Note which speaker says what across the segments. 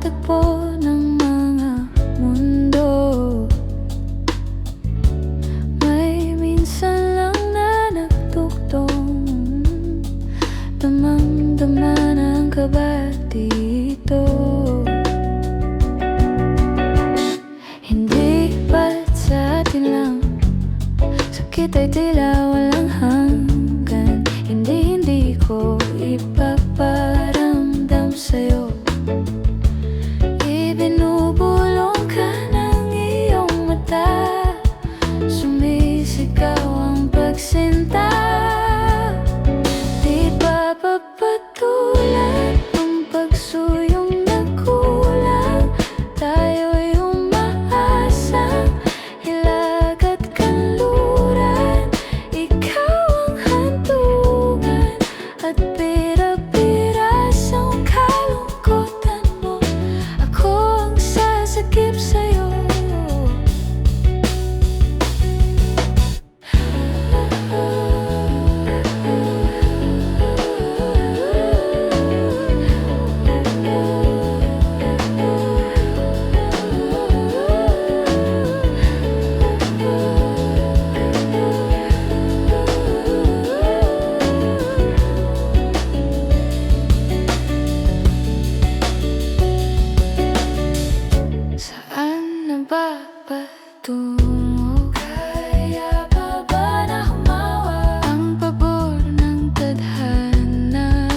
Speaker 1: pagtagpo ng mga mundo. May minsan lang na nagtuktong, damang-dama ng kaba dito. Hindi ba't sa atin lang, sakit ay tila walang hanggan. Hindi ko ipaparamdam sa'yo. Ibinubulong ka ng iyong mata, sumisigaw ang pagsinta. Di ba papatulan ang pagsuyong na kulang? Tayo'y umaasang hilag at kanluran. Ikaw ang hantungan at pira-pirasang kalungkutan mo. Ako ang sasakip sa'yo. Saan na ba patungo? Kaya pa ba na humawa ang pabor ng tadhana?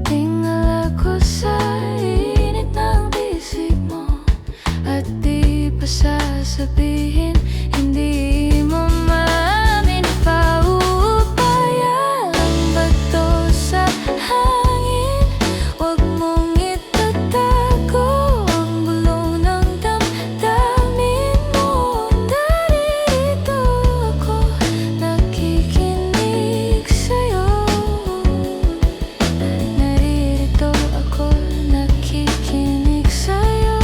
Speaker 1: Tingala ko sa init ng bisig mo, at di pa sasabihin, hindi mo maamin. Paupaya lang bato sa hangin, wag mong itatago ang bulong ng damdamin mo. Naririto ako, nakikinig sa'yo. Naririto ako, nakikinig sa'yo.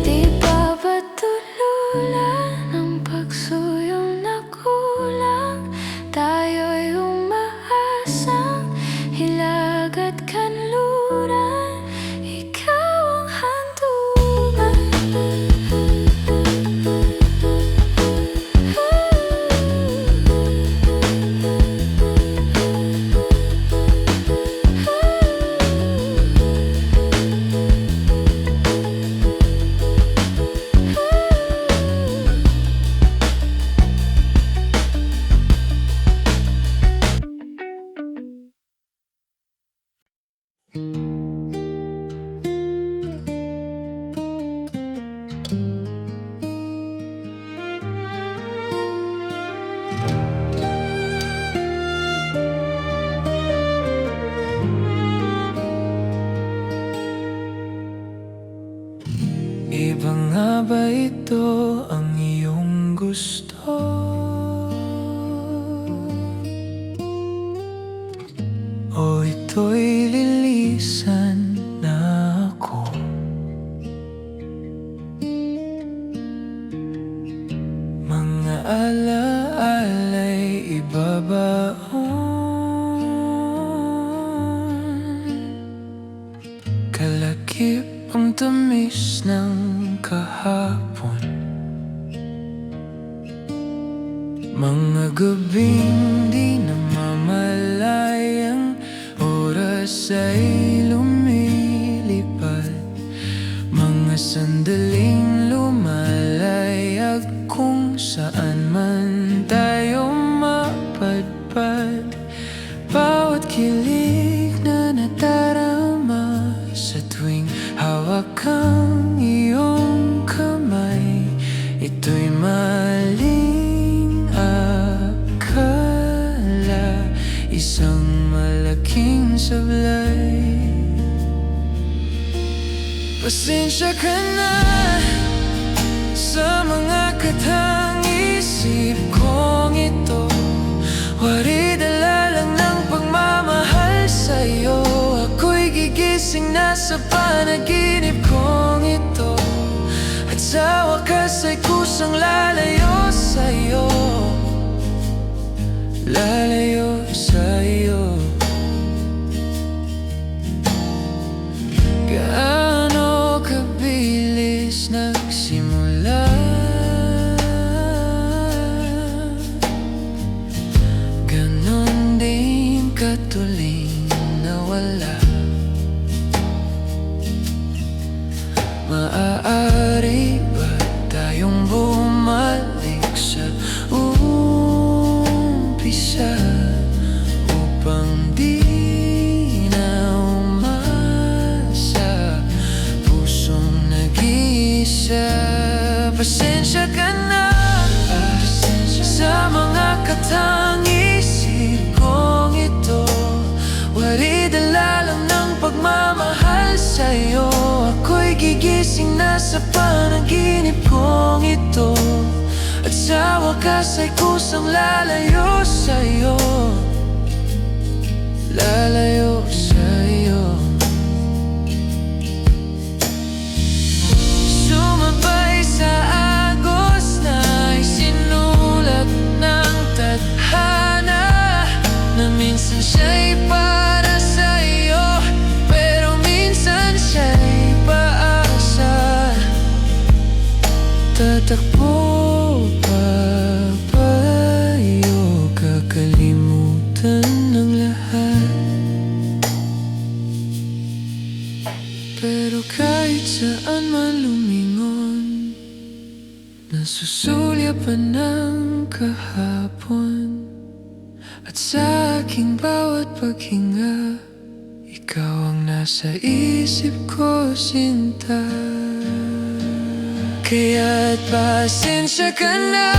Speaker 1: Di ba patululan ang pagsuyong na kulang? Tayo'y umaasang hilag at kanluran. Ikaw ang hantungan.
Speaker 2: Iba nga ba ito ang iyong gusto? O ito'y lilisan na ako? Mga alaala'y ibabaon, kalakip ang tamis ng kahapon. Mga gabing di namamalayang oras ay lumilipad. Mga sandaling lumalayag kung saan man tayo mapadpad. Bawat kilig na nadarama sa tuwing hawak ang iyong kamay, ito'y maling akala, isang malaking sablay. Pasensya ka na sa mga katang isip kong ito, waridala lang ng pagmamahal sa'yo. Ako'y gigising na sa panaginip kong ito, at sa wakas ay kusang lalayo sa'yo. Lalayo sa'yo. Gaano kabilis nagsimula, ganon din katuling nawala. Maaari ba tayong bumalik sa umpisa, upang di na umasa, pusong nag-iisa? Pasensya ka na sa mga katang isip kong ito, waridala lang ng pagmamahal sa'yo. Ako'y gigising na sa panaginip kong ito, at sa wakas ay kusang lalayo sa'yo. Lalayo sa'yo. Sumabay sa agos na isinulat ng tadhana, na minsan siya'y para sa'yo, pero minsan siya'y paasa. Tatakbo papayo, kakalimutan ng lahat. Pero kahit saan man lumingon, nasusulyapan ng kahapon. At sa aking bawat paghinga, ikaw ang nasa isip ko, sinta. Kaya't pasensya ka na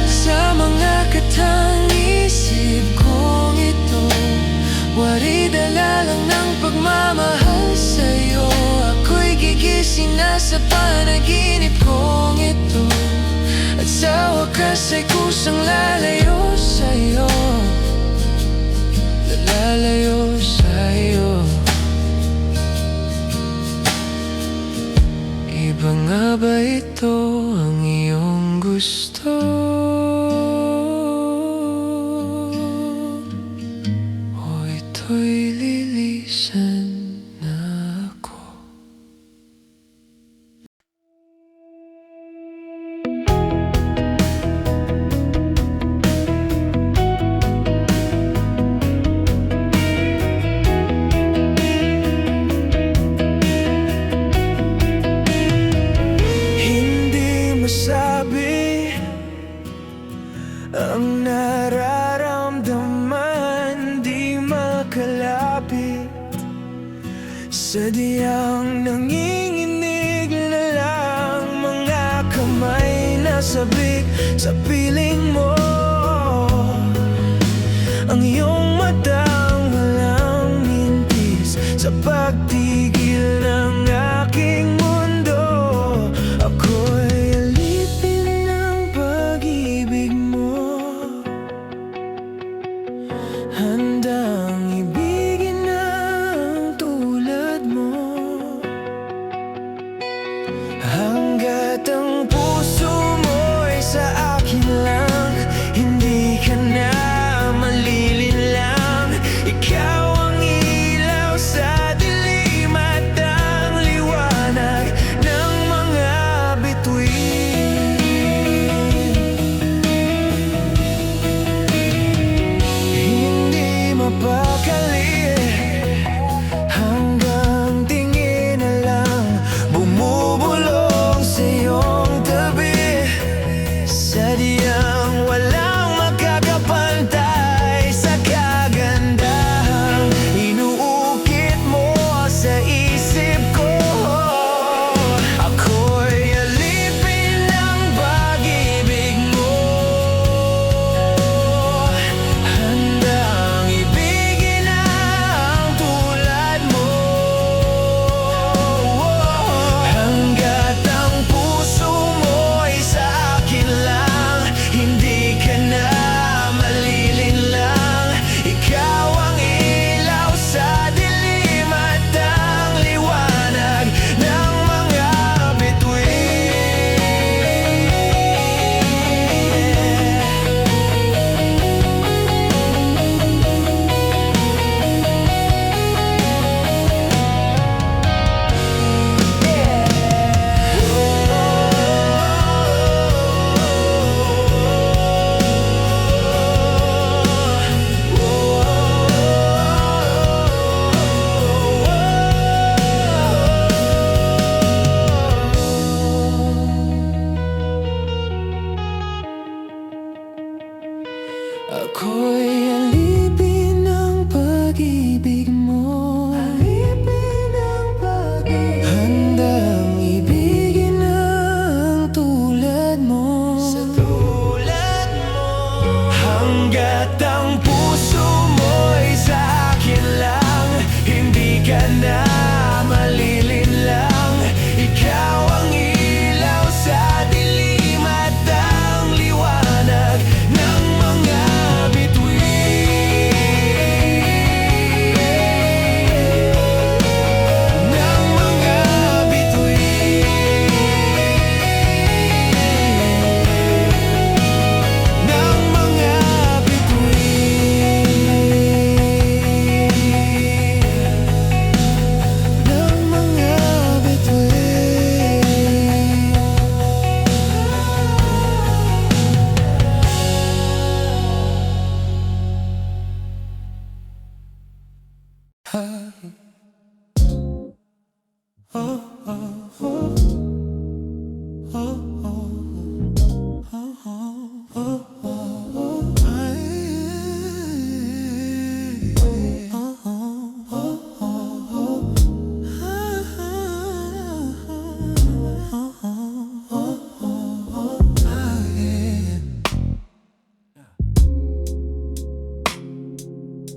Speaker 2: sa mga katang isip kong ito, waridala lang ng pagmamahal sa'yo. Ako'y gigising na sa panaginip kong ito, at sa wakas ay kusang lalayo sa'yo. Lalayo sa'yo. Iba nga ba ito ang iyong gusto? O ito'y lilisan na ako? Masabi ang nararamdaman, di makalapit, sadyang nanginginig na lang mga kamay na sabik sa piling mo. Ang iyong matang walang mintis sa pagtigil ng aking mundo. Ako'y handang ibigin ang tulad mo, hanggat ang puso mo'y sa akin lang, hindi ka na malilinlang. Ikaw ang ilaw sa dilim at ang liwanag ng mga bituin. Mapakali hanggang tingin na lang bumubulong sa iyong tabi. Sa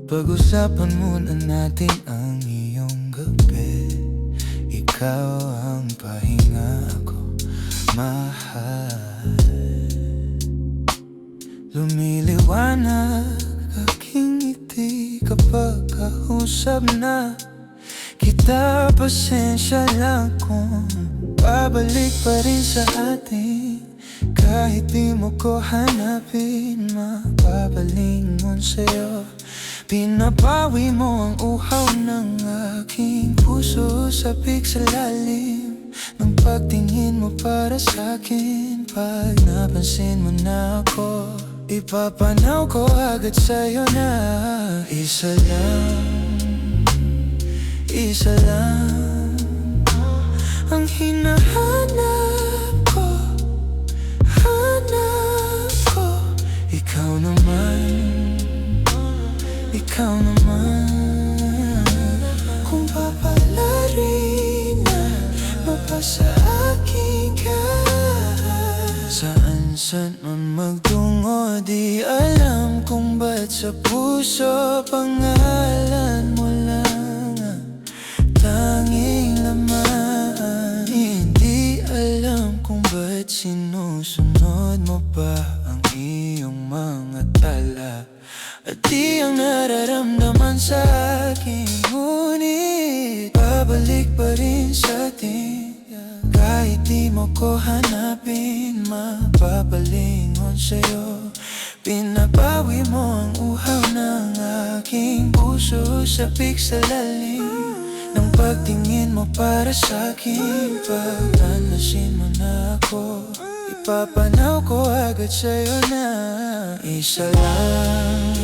Speaker 2: Pag-usapan muna natin ang iyong gabi. Ikaw ang pahinga, ako mahal. Lumiliwanag aking ngiti kapag kausap na kita. Pasensya lang kung babalik pa rin sa atin. Kahit di mo ko hanapin, mapapalingon sa'yo. Pinapawi mo ang uhaw ng aking puso, sabik sa lalim ng pagtingin mo para sa'kin. Pag napansin mo na ako, ipapanaw ko agad sa'yo na isa lang ang hinahanap ko. Ikaw naman, kung papalarin na mapasa akin ka. Saan man magtungo, di alam kung ba't sa puso pangalan mo lang ang tanging laman. Hindi alam kung ba't sinusunod mo pa ang iyong mga tala. At di ang nararamdaman sa akin, ngunit babalik pa rin sa atin. Kahit di mo ko hanapin, mapapalingon sa'yo. Pinapawi mo ang uhaw ng aking puso, sabik sa lalim ng pagtingin mo para sa'kin. Pag nanasin mo na ako, ipapanaw ko agad sa'yo na isa lang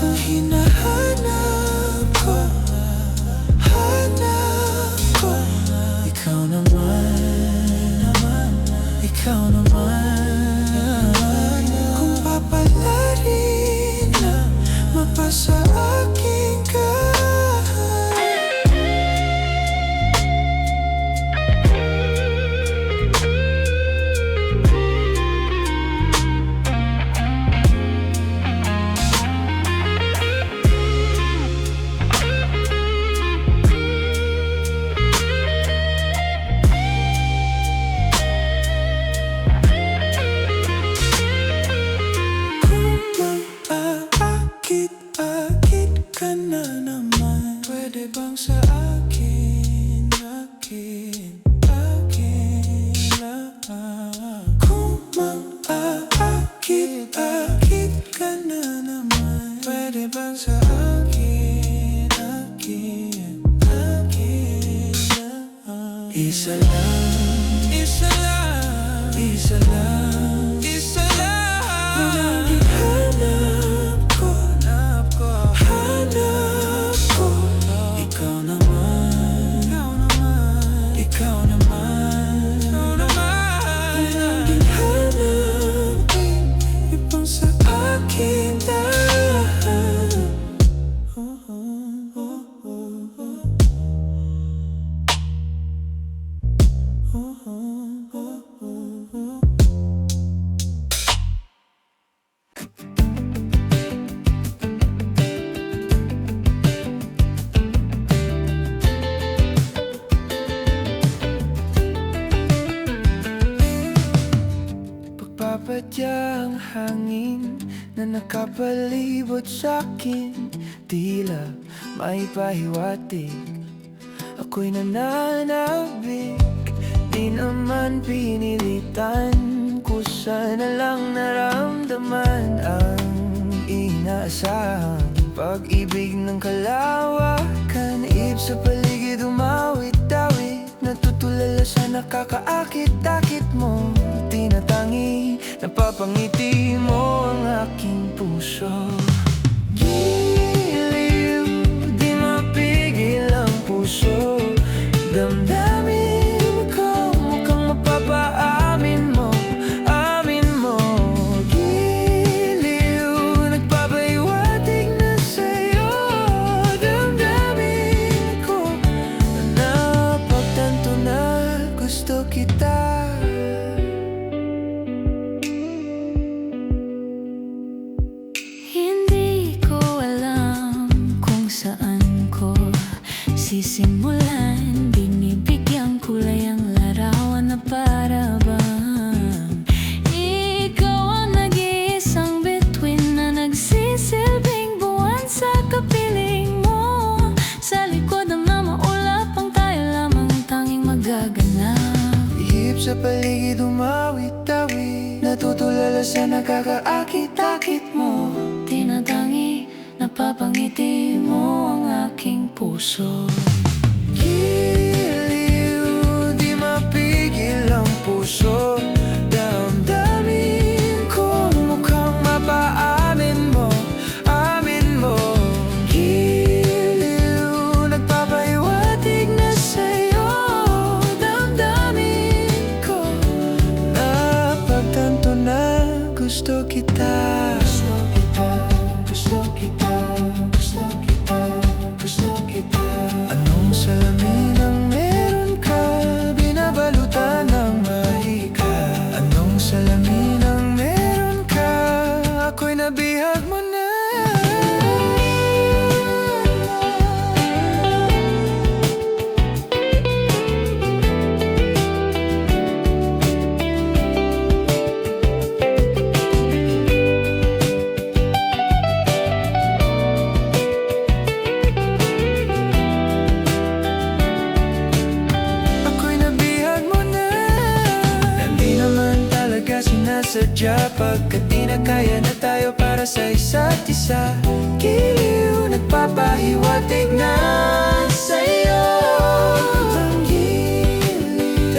Speaker 2: ang hinahanap ko. Ikaw naman, kung papalarin na mapasa akin ka. Akit ka na naman. Pwede bang sa akin lang? Kung mang-aakit ka na naman. Pwede bang sa akin lang? Isa lang ang hinahanap ko. Ikaw naman ang hinahanap, ipang sa akin lang. Pagpapadyang hangin na nakapalibot sa'kin, tila may pahiwatig. Ako'y nananabik, di naman pinilitan. Kusa na lang naramdaman ang inaasahan. Pag-ibig ng kalawakan, iib sa paligid umawit-awit. Natutulala sa nakakaakit-akit mo, tinatangi, napapangiti mo ang aking puso. Giliw, di mapigil ang puso. Damdamin ko, mukhang mapapaamin mo. Giliw, nagpapahiwatig na sa'yo. Damdamin ko, napagtanto na gusto kita.
Speaker 1: naman binibigyang kulay ang larawan na para bang ikaw ang nag-iisang bituin na nagsisilbing buwan sa kapiling mo. Sa likod ng mga maulap ang tayo lamang tanging magaganap.
Speaker 2: Ihip sa paligid umawit-awit, natutulala sa nakakaakit-akit mo.
Speaker 1: Tinatangi, napapangiti mo ang aking puso.
Speaker 2: Giliw, di mapigil ang puso. Damdamin ko mukhang mapaamin mo, amin mo. Giliw, nagpapahiwatig na sa'yo. Damdamin ko napagtanto na gusto kita. Anong salamin ang meron ka? Binabalutan ng mahika. Anong salamin ang meron ka? Ako'y nabihag mo na. Sadya pagkat di na kaya na tayo para sa isa't isa. Giliw, nagpapahiwatig na sa'yo. Ang giliw,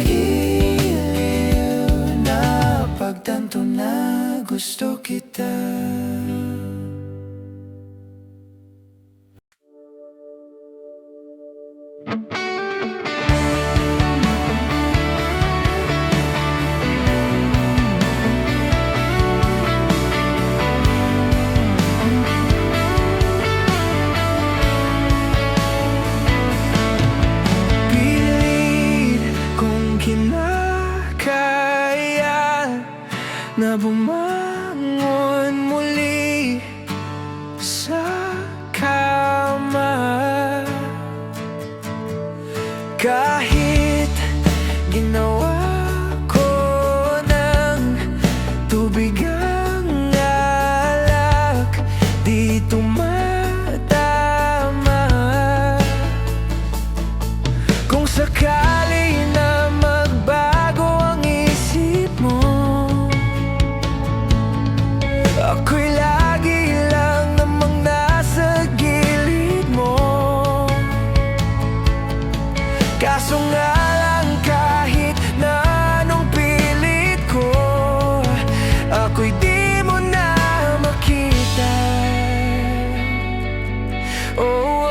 Speaker 2: giliw, napagtanto na gusto kita. Na bumangon muli sa kama. Kahit ginawa ko ng tubig ang alak, di tumatama. Kung sakali na magbago ang isip mo, ako'y lagi lang namang nasa gilid mo. Kaso nga lang kahit na anong pilit ko, ako'y di mo na makita. Oh,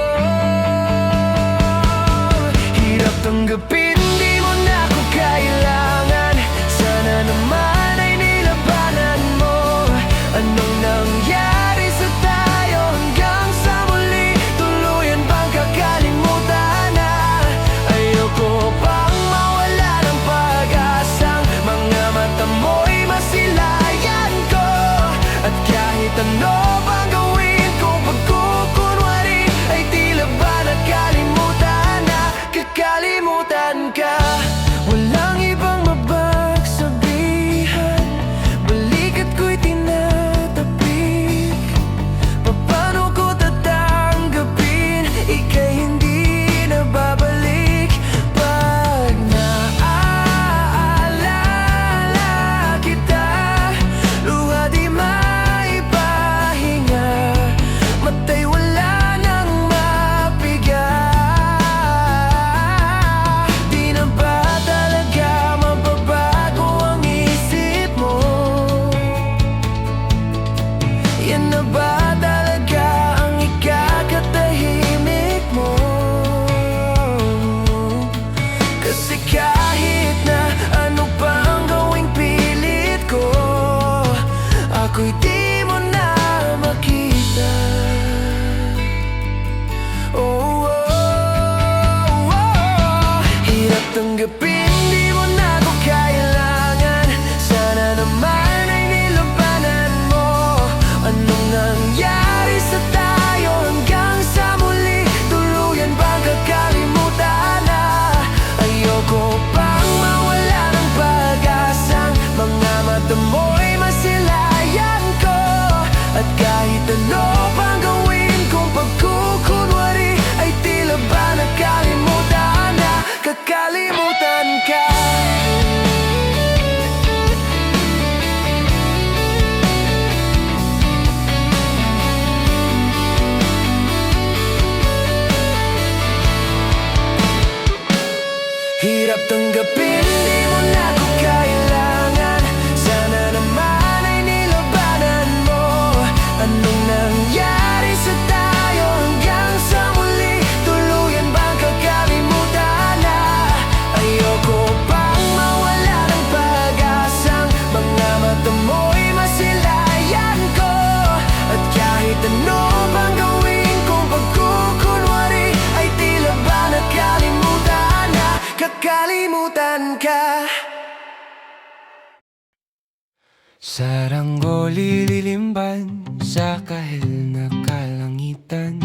Speaker 2: hirap tanggapin, di mo na ako kailangan. Sana naman ay nilabanan mo. Anong nangyari sa tayo hanggang sa muli? Tuluyan bang kakalimutan na? Ayoko pang mawala ng pag-asang mga mata mo'y masilayan ko. At kahit ano pang gawin ko pagkukunwari, ay tila ba nakalimutan na? Kakalimutan ka. Walang ibang mapagsabihan, balikat ko'y tinatapik. Paano ko tatanggapin? Ika'y hindi na babalik. Pag naaalala kita, luha di maipahinga, mata'y wala nang mapiga. Di na ba talaga mababago ang isip mo? Yan na ba talaga ang ikakatahimik mo? Kasi kahit na ano pa ang gawing pilit ko, ako'y di mo na makita. Oh, hirap tanggapin, di mo na ako kailangan. Sana naman ay nilabanan mo. Anong nangyari sa tayo Saranggoli lilimban sa kahil na kalangitan.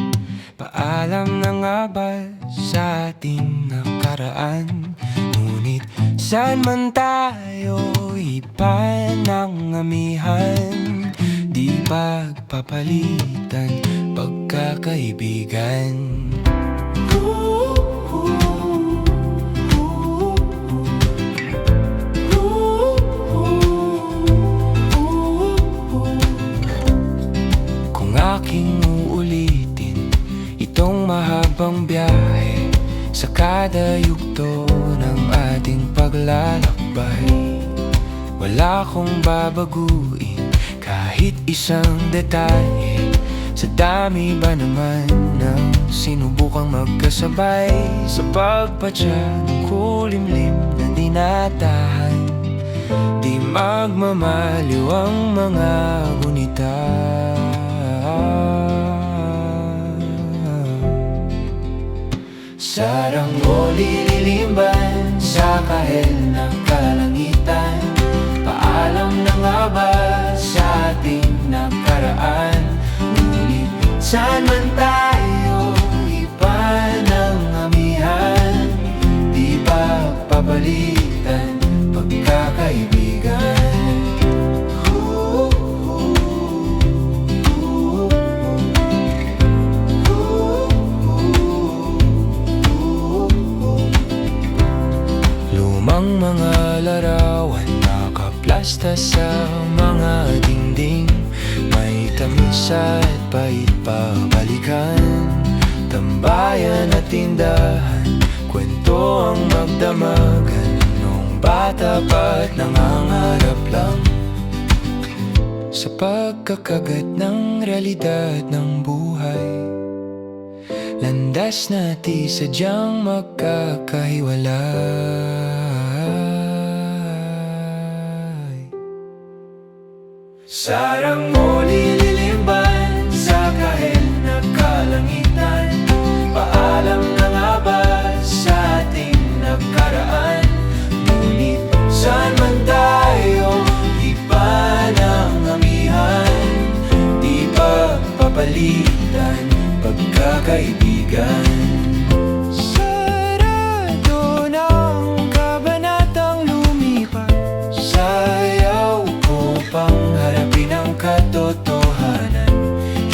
Speaker 2: Paalam na nga ba sa ating nakaraan? Ngunit saan man tayo iba ng amihan, di pagpapalitan pagkakaibigan. Kung aking uulitin itong mahabang biyahe sa kada yugto ng ating paglalakbay, wala akong babaguin kahit isang detalye. Sa dami ba naman ng sinubukang magkasabay sa pagpadya ng kulimlim na dinatahan, di magmamaliw ang mga gunita. Saranggoli lilimban sa kahel ng kalangitan. Paalam na nga ba sa ating nakaraan? Ngunit saan man tayo iba ng amihan, di pagpapalitan pagkakaibigan. Lumang mga larawan nakaplasta sa mga dingding, may tamis at pait pabalikan. Tambayan at tindahan, kwento ang magdamagan, nung bata pa't nangangarap lang sa pagkakagat ng realidad ng buhay. Landas na di sadyang magkakahiwalay. Saranggoli lilimban sa kahel na kalangitan. Paalam na nga ba sa ating nakaraan? Ngunit saan man tayo iba ng amihan, di pagpapalitan pagkakaibigan. Sarado ng kabanatang lumipat, sayaw ko pang harapin ang katotohanan.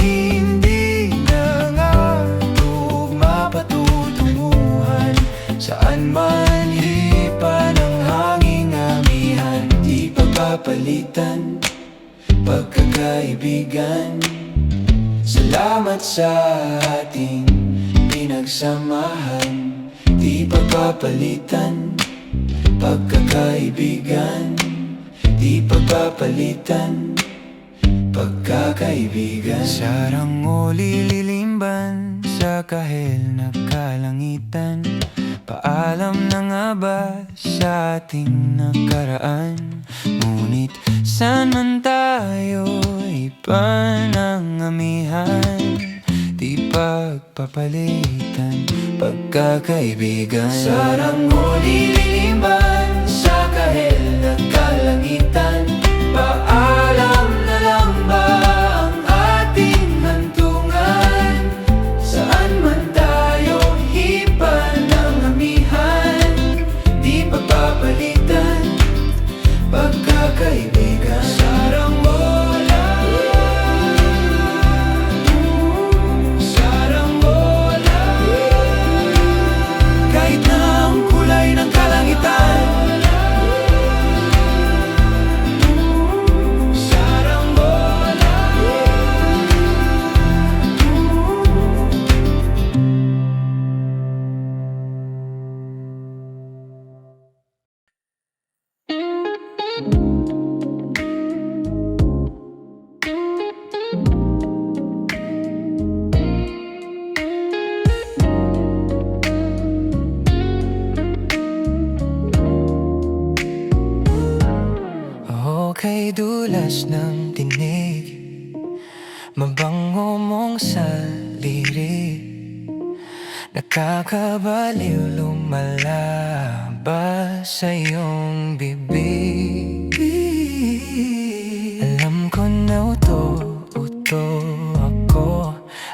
Speaker 2: Hindi na nga tugma patutunguhan, saan man hipa ng hanging amihan, di pagpapalitan pagkakaibigan. Salamat sa ating pinagsamahan, di pagpapalitan pagkakaibigan, di pagpapalitan pagkakaibigan. Saranggoli lilimban sa kahel na kalangitan. Paalam na nga ba sa ating nakaraan? Ngunit saan man tayo iba ng amihan, di pagpapalitan pagkakaibigan. Saranggoli lilimban sa kahel na kalangitan. Paalam na lang ba ang ating hantungan? Saan man tayo iba ng amihan, di pagpapalitan pagkakaibigan. Saranggola, saranggola, kahit na ang kulay ng kalangitan. Saranggola. Okay, dulas ng tinig, mabango mong saliri, nakakabaliw lumalabas sa iyong bibig.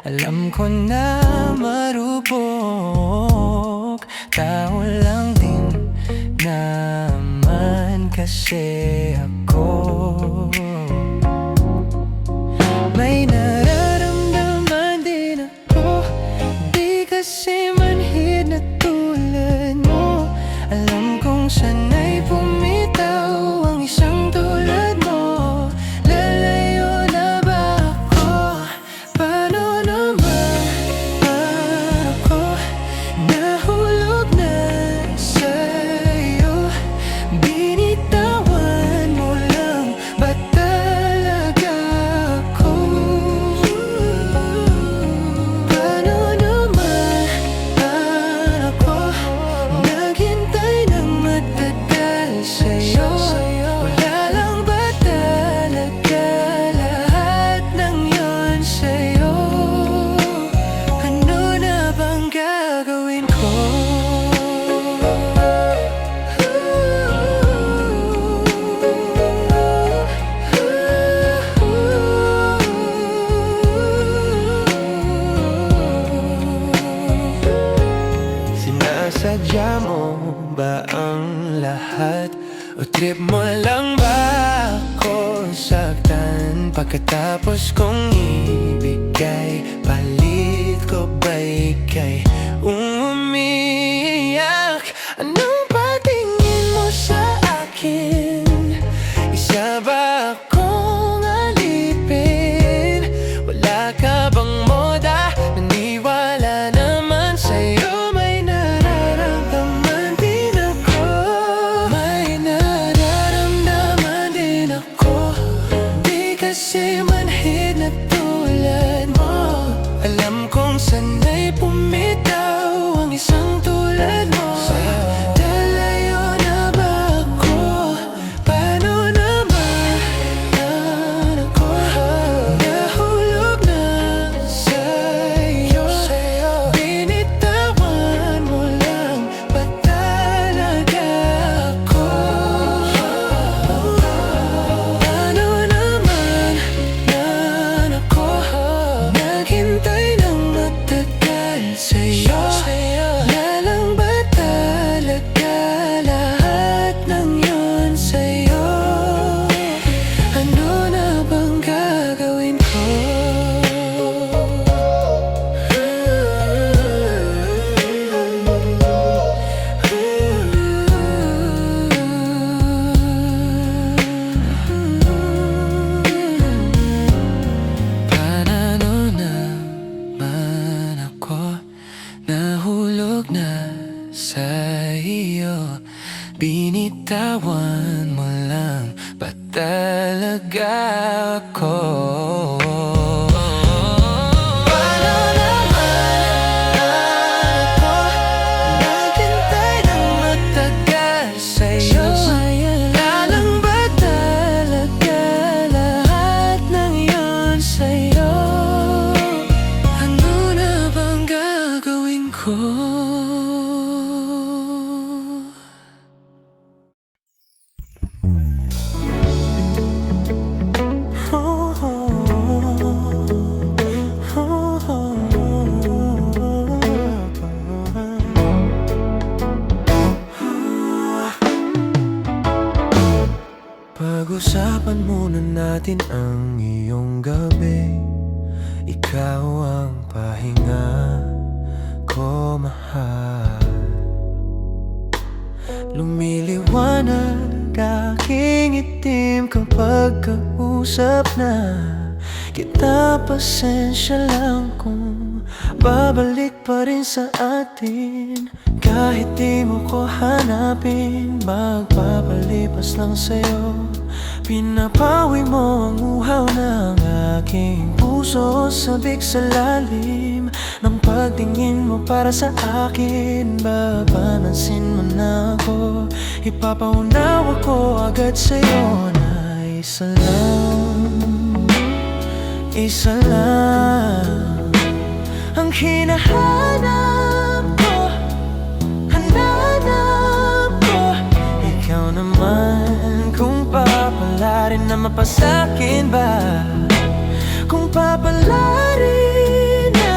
Speaker 2: Alam ko na marupok, tao lang din naman kasi ako. May nararamdaman din ako, di kasi manhid na tulad mo. Alam kong sana'y bumitaw ang isang tulad mo. Lalayo na ba ako? Paano naman ako nahulog na sa'yo? Binitawan mo lang ba talaga ako? Paano naman ako naghintay ng matagal sa'yo? Wala lang ba talaga lahat ng yun sa'yo? Ano na bang gagawin ko? Sinasadya mo ba ang lahat? O trip mo lang ba ako saktan? Pagkatapos kong ibigay, palit ko ba ika'y umiiyak? Anong patingin mo sa akin? Isa ba akong alipin? Wala ka bang moda? Naniwala naman sa'yo. May nararamdaman din ako, may nararamdaman din ako. Di kasi manhid na tulad mo. Alam kong sana'y bumitaw ang isang tulad mo. Lalayo na ba ako? Paano naman ako nahulog na sa'yo? Binitawan mo lang ba talaga ako? Paano naman ako naghintay ng matagal sa'yo? Lalang ba talaga lahat ng yun sa'yo? Ano na bang gagawin ko? Paano naman ako nahulog na sa'yo? Binitawan mo lang ba talaga ako? Paano naman ako naghintay ng matagal sa'yo? Lalang ba talaga lahat ng yun sa'yo? Ano na bang gagawin ko? Pag-usapan muna natin ang iyong gabi. Ikaw ang pahinga ko, mahal. Lumiliwanag aking itim kapag kausap na kita. Pasensya lang kung babalik pa rin sa atin. Kahit di mo ko hanapin, magpapalipas lang sa'yo. Pinapawi mo ang uhaw ng aking puso. Sabik sa lalim ng pagtingin mo para sa akin. Papansin mo na ako, ipapaunawa ko agad sa'yo na isa lang ang hinahanap ko, hanap ko. Ikaw naman, kung papalarin na mapasakin ba, kung papalarin na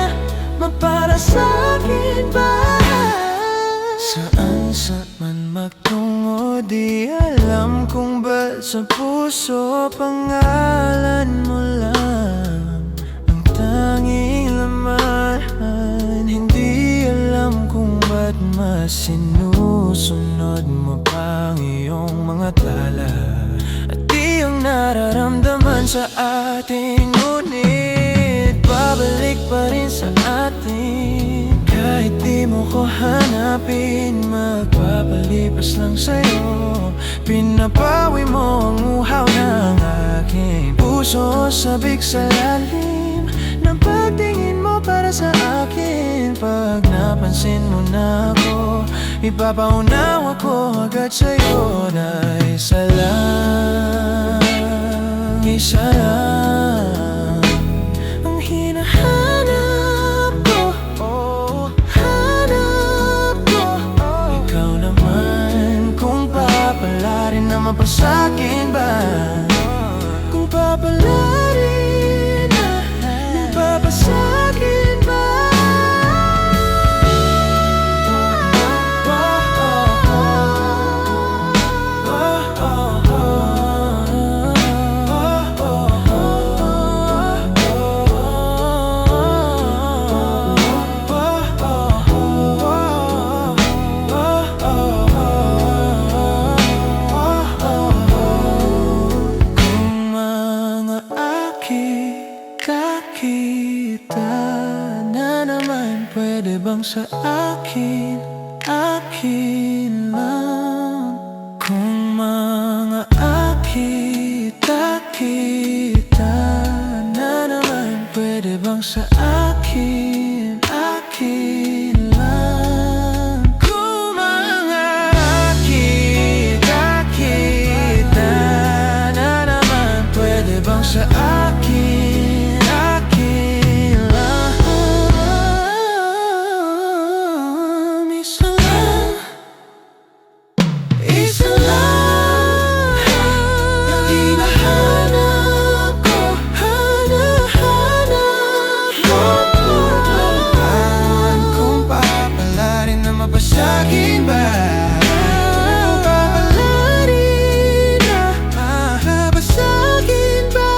Speaker 2: magtungo, di alam kung ba't sa puso pangalan mo lang ang tanging laman. Hindi alam kung ba't mas sinusunod mo pang iyong mga tala at iyong nararamdaman sa atin. Ngunit babalik pa rin sa atin kahit di mo ko hanapin. Magpapalipas lang sa'yo, pinapawi mo ang uhaw ng aking puso. Sabik sa lalim ng pagtingin mo para sa akin. Pag napansin mo na ako, ipapaunawa ko agad sa'yo na isa lang, isa lang ang hinahanap ko. Hanap ko. Ikaw naman, kung papalarin na mapasakin ba, kung papalarin na mapapasakin ba. Kita na naman, pwede bang sa akin, akin lang? Kung mga kita na naman, pwede bang sa akin, akin lang? Kung mga kita na naman, pwede bang sa akin, mapasakin ba? Papalarin na mapasakin ba?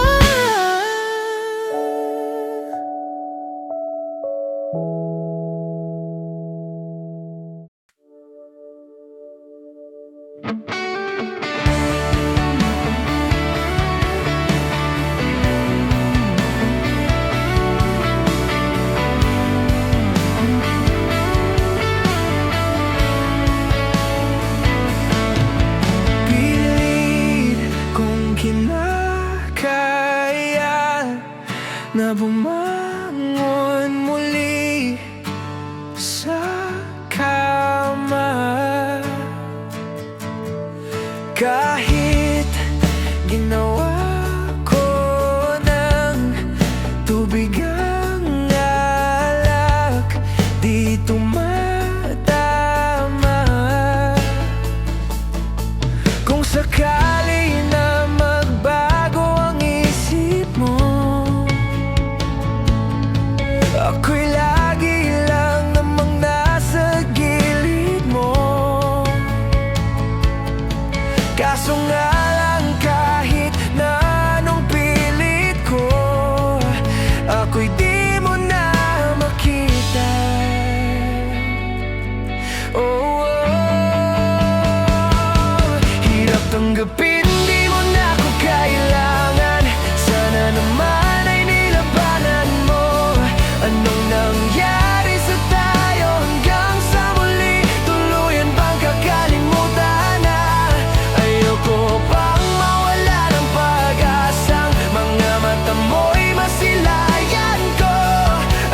Speaker 2: Na bumangon muli sa kama, kahit ginawa ko ng tubig ang alak, di tumatama. Kung sakali na magbago ang isip mo, ako'y lagi lang namang nasa gilid mo. Kaso nga lang, kahit na anong pilit ko, ako'y di mo na makita. Oh, hirap tanggapin, di mo na ako kailangan. Sana naman ay nilabanan mo. Anong nangyari sa tayo hanggang sa muli? Tuluyan bang kakalimutan na? Ayoko pang mawala ng pag-asang mga mata mo'y masilayan ko.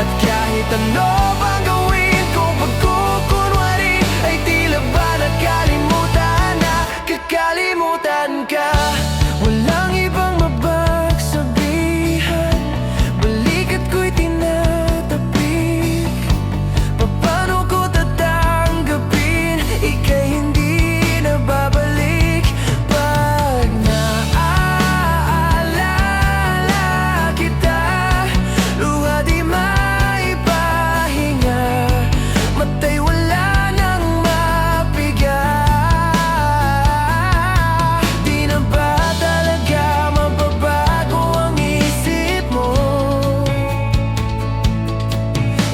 Speaker 2: At kahit ano pang gawin kong pagkukunwari, ay tila ba nakalimutan na? Kakalimutan ka. Walang ibang mapagsabihan, balikat ko'y tinatapik. Paano ko tatanggapin? Ika'y hindi na babalik. Pag naaalala kita, luha di maipahid.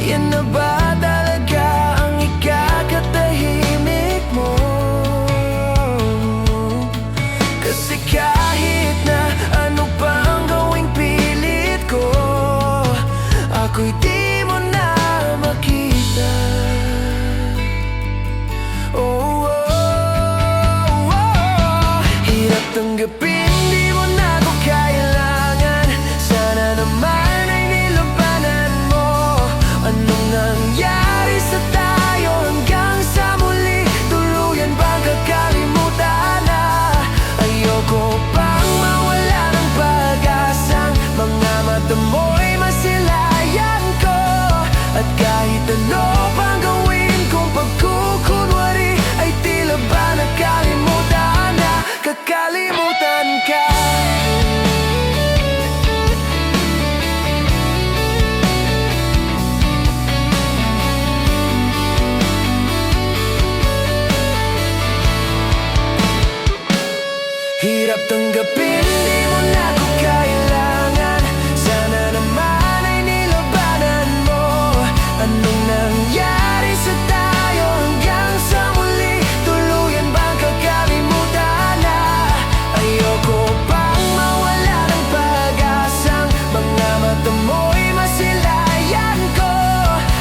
Speaker 2: Yan na ba talaga ang ikakatahimik mo? Kasi kahit na ano pa ang gawing pilit ko, ako'y di mo na makita. Oh, oh, oh. Hirap tanggapin, di mo na ako kailangan. Sana naman ay nilabanan mo. Anong nangyari sa tayo hanggang sa muli? Tuluyan bang kakalimutan na? Ayoko pang mawala ng pag-asang mga mata mo'y masilayan ko. At kahit ano pang gawin kong pagkukunwari, ay tila ba nakalimutan na, kakalimutan ka. Hirap tanggapin, di mo na ako kailangan. Sana naman ay nilabanan mo. Anong nangyari sa tayo hanggang sa muli? Tuluyan bang kakalimutan na? Ayoko pang mawala ng pag-asang mga mata mo'y masilayan ko.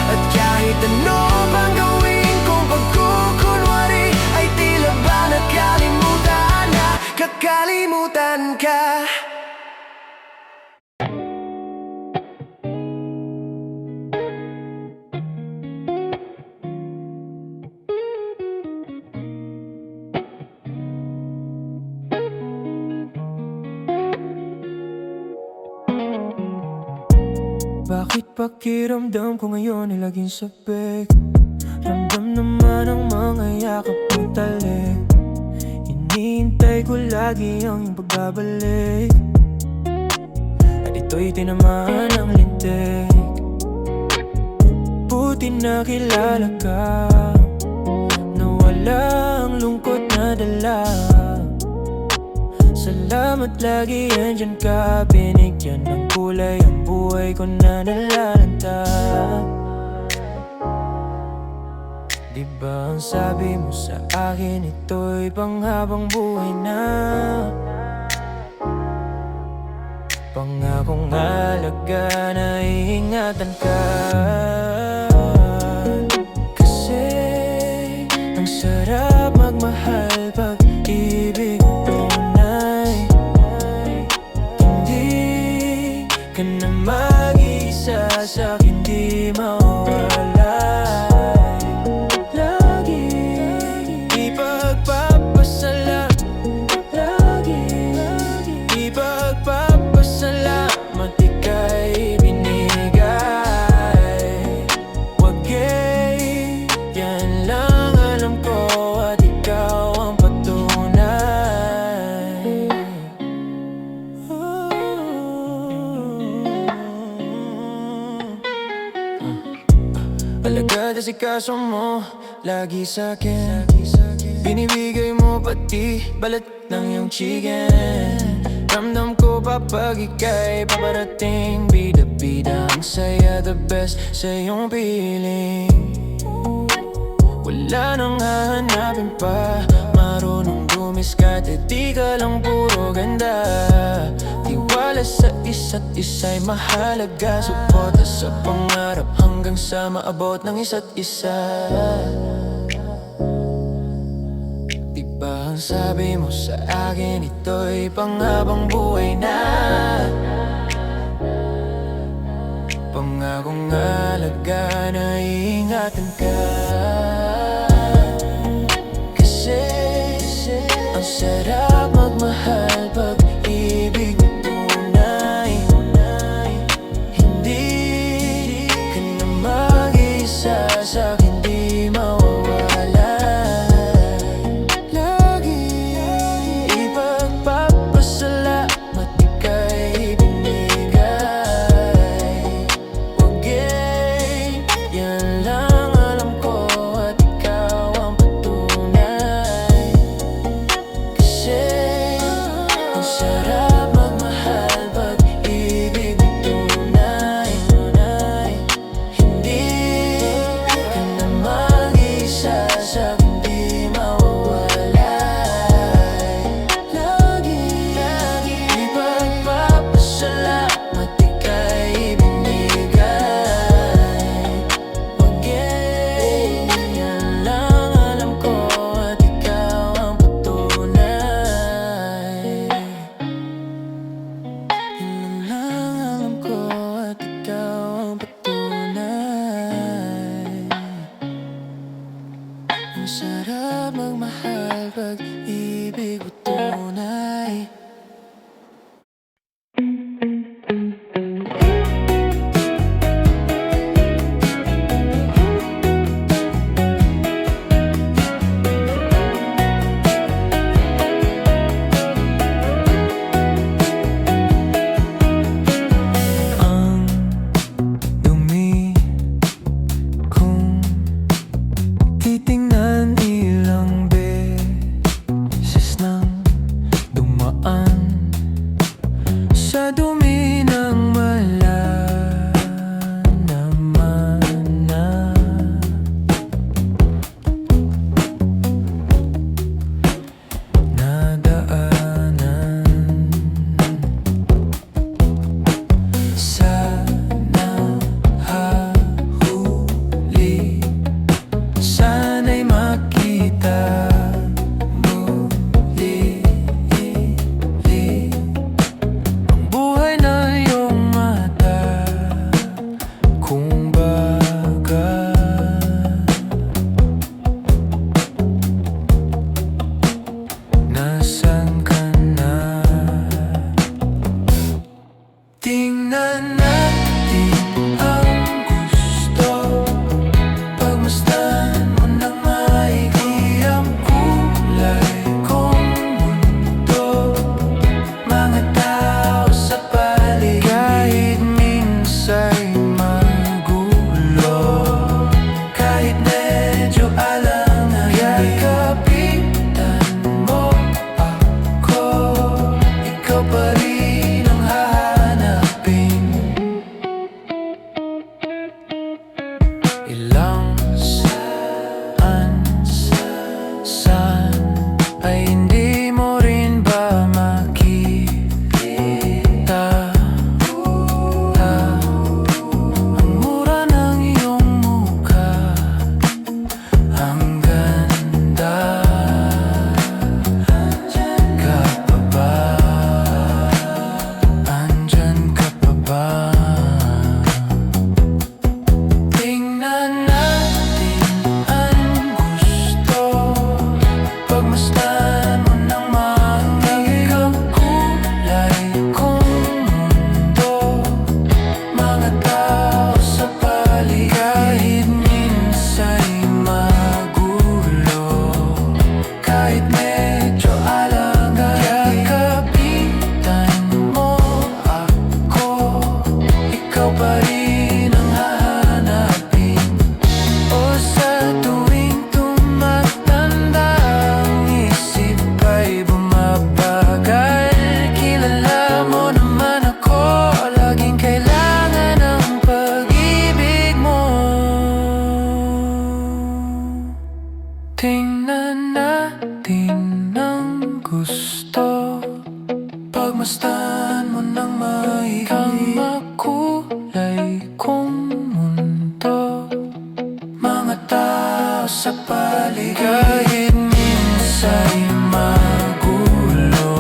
Speaker 2: At kahit ano pang gawin kong pagkukunwari, ay tila ba nakalimutan na, kakalimutan ka. Bakit pakiramdam ko ngayon ay laging sabik? Ramdam naman ang mga yakap mo talik. Hinihintay ko lagi ang iyong pagbabalik. At ito'y tinamaan ng lintik. Buti na kilala ka, na walang lungkot na dala. Salamat lagi andyan ka, binigyan ng kulay ang buhay ko na nalalanta. Di ba ang sabi mo sa akin, ito'y panghabang buhay na? Pangakong halaga na iingatan ka. Kasi ang sarap magmahal pag ibig tunay. Hindi ka na mag-isa sa'kin, di mawala. Lagi ipagpapasalamat, ika'y binigay. Wag yan lang alam ko, at ikaw ang patunay. Alagad at sikaso mo lagi sa'kin, binibigay mo pati balat ng iyong chicken. Ramdam ko pa pag ika'y paparating, bida-bida ang saya, the best sa iyong piling. Wala nang hahanapin pa, marunong dumiskat, at di ka lang puro ganda. Tiwala sa isa't isa'y mahalaga, suporta sa pangarap hanggang sa maabot ng isa't isa. Ang sabi mo sa akin, ito'y panghabang buhay na. Pangakong halaga na iingatan ka. Kasi ang sarap magmahal pag ibig mo tunay. Hindi ka na mag-isa sa'kin, di mawawala. Hindi Ang sarap magmahal pag-ibig mo tunay. Ang dumi kung titingnan, ilang beses nang dumaan sa dumi ng wala naman na. Nadaanan sana hahuli, sana'y makita muli ang buhay na iyong mata. Kung baga nasan ka na? Tingnan natin ang gusto, pagmasdan mo ng maigi ang kulay kong mundo. Mga tao sa paligid, kahit minsa'y magulo, kahit medyo alanganin, kapitan mo ako, ikaw pa rin ang hahanapin. Ilang saan ay hindi mo rin ba makita? Ang mura ng iyong mukha, ang ganda. Andyan ka pa ba? Andyan ka pa ba? Tingnan natin ang gusto, pagmasdan mo ng maigi ang kulay kong mundo. Mga tao sa paligid, kahit minsa'y magulo, kahit medyo alanganin, kapitan mo ako, ikaw pa rin ang hahanapin. O sa tuwing tumatanda, ang isip ay bumabagal. Kilala mo naman ako, laging kailangan ng pag-ibig mo. Tingnan natin ang gusto, pagmasdan mo ng maigi ang makulay kong mundo. Mga tao sa paligid, kahit minsa'y magulo,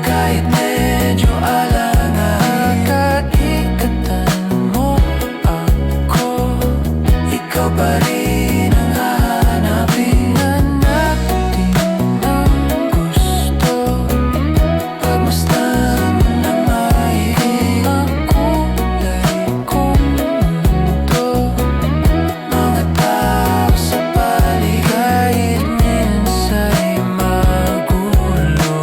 Speaker 2: kahit medyo alanganin, katikatan mo ako, ikaw pa rin ang hahanapin. Tingnan natin ang gusto, pagmasdan mo ng maigi ang kulay kong mundo. Mga tao sa paligid, kahit minsa'y magulo,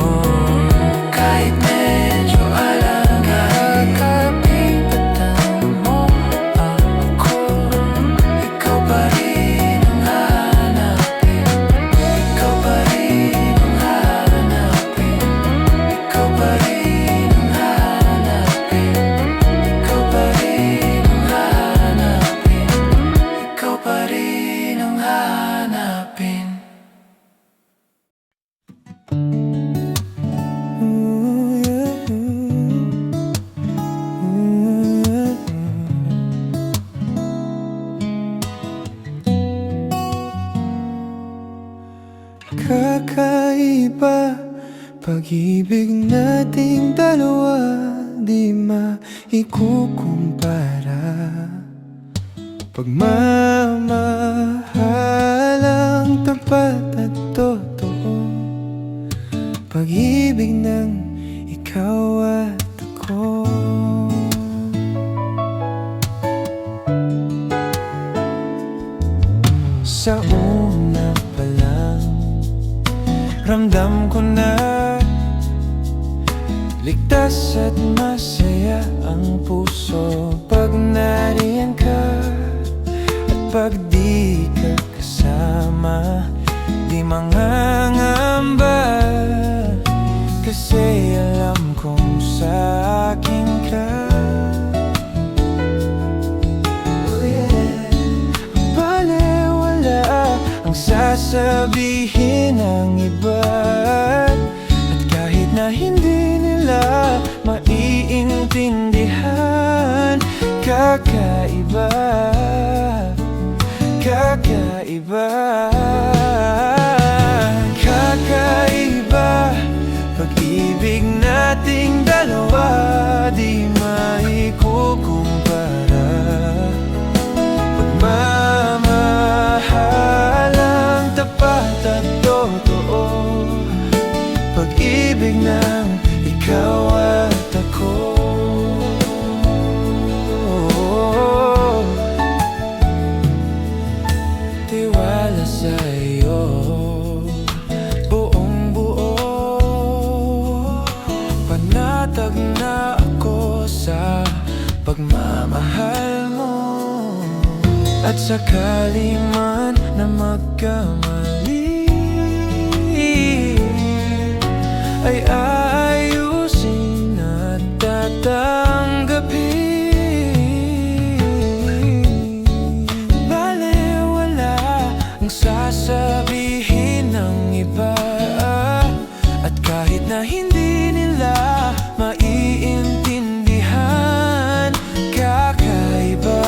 Speaker 2: kahit medyo alanganin, kapitan mo ako, ikaw pa rin ang hahanapin. Ikaw pa rin ang hahanapin. Ikaw pa rin ang hahanapin. Ikaw pa rin ang hahanapin. Ikaw pa rin ang hahanapin. Kakaiba pag-ibig nating dalawa, di maikukumpara. Pagmamahal ang tapat at totoo, pag-ibig ng ikaw at ako. Sa una pa lang, ramdam ko na ligtas at masaya ang puso pag nariyan ka. At pag di ka kasama, di mangangamba, kasi alam kong sa akin ka. Balewala ang sasabihin ng iba, at kahit na hindi nila maiintindihan, kakaiba, kakaiba, kakaiba. Pag-ibig nating dalawa, di maikukumpara. Pagmamahal ang tapat at totoo, pag-ibig ng ikaw at ako. Tiwala sa iyo, buong buo, panatag na ako sa pagmamahal mo. At sakali man na magkamali, ay aayusin at tatanggapin. Balewala ang sasabihin ng iba, at kahit na hindi nila maiintindihan, kakaiba,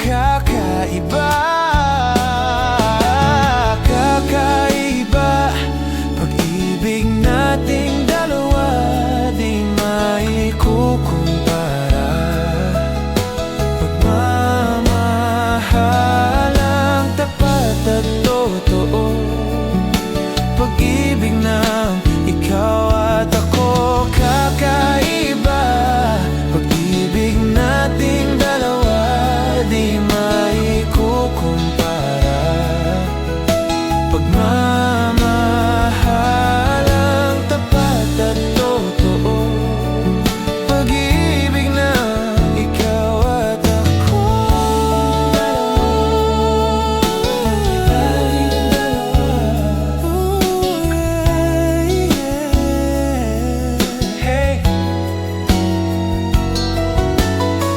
Speaker 2: kakaiba, kakaiba. Pag-ibig nating dalawa, di maikukumpara. Pagmamahal ang tapat at totoo, pag-ibig ng ikaw at ako. Kakaiba, pag-ibig nating dalawa, di maikukumpara. Pagmamahal ang tapat at totoo, pag-ibig ng ikaw at ako. Hey,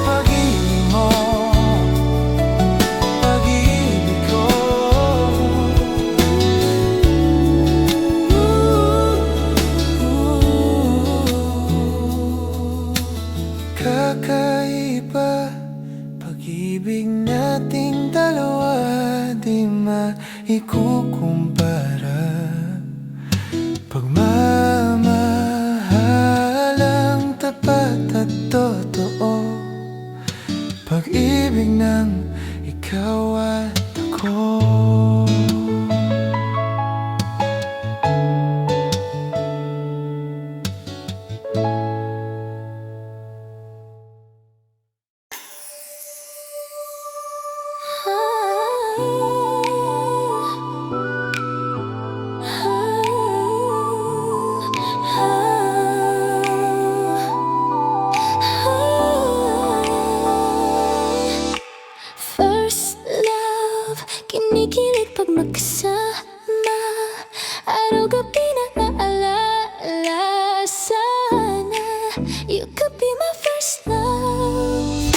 Speaker 2: pag-ibig mo, pag-ibig ko. Kakaiba, pag-ibig nating dalawa, di maikukumpara. Pagmamahal ang tapat at totoo, pag-ibig ng ikaw at ako.
Speaker 1: First love, kinikilig pag magkasama, araw-gabi na naalala sana. You could be my first love.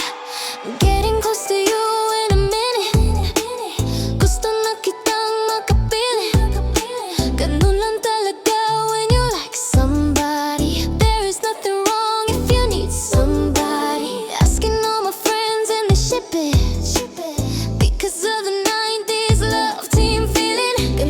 Speaker 1: Getting close to you in a minute. Gusto na kitang makapiling. Ganun lang talaga when you like somebody. There is nothing wrong if you need somebody. Asking all my friends and they ship it, because of the 90s love team feeling.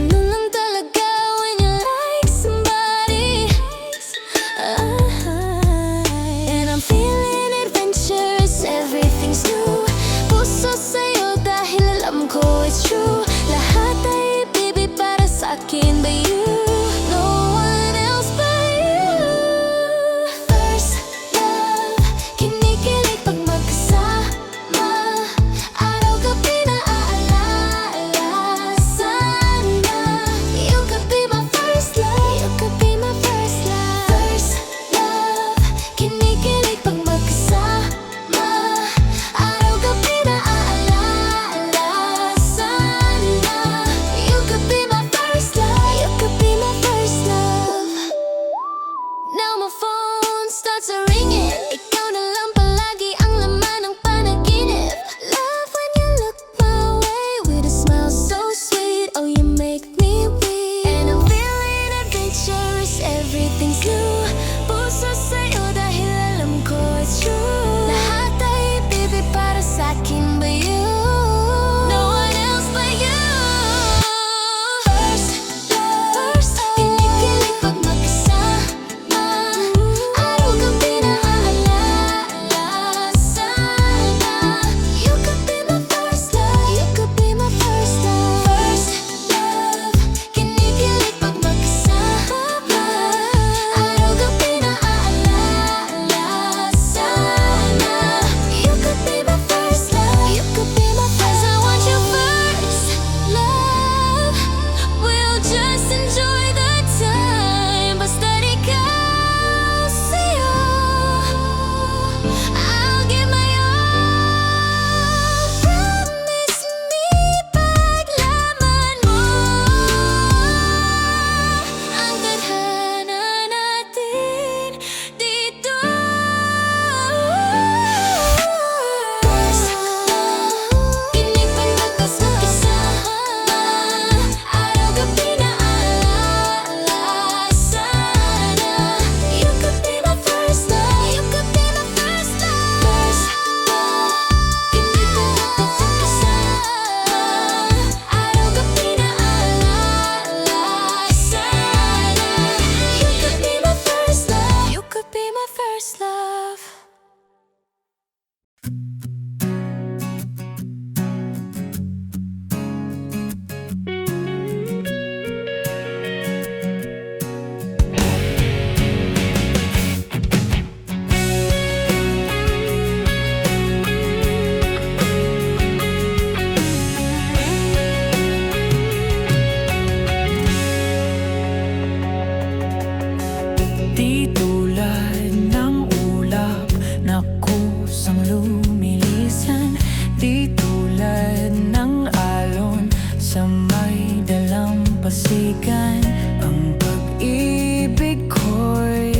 Speaker 2: Di tulad ng alon sa may dalampasigan. Ang pag-ibig ko'y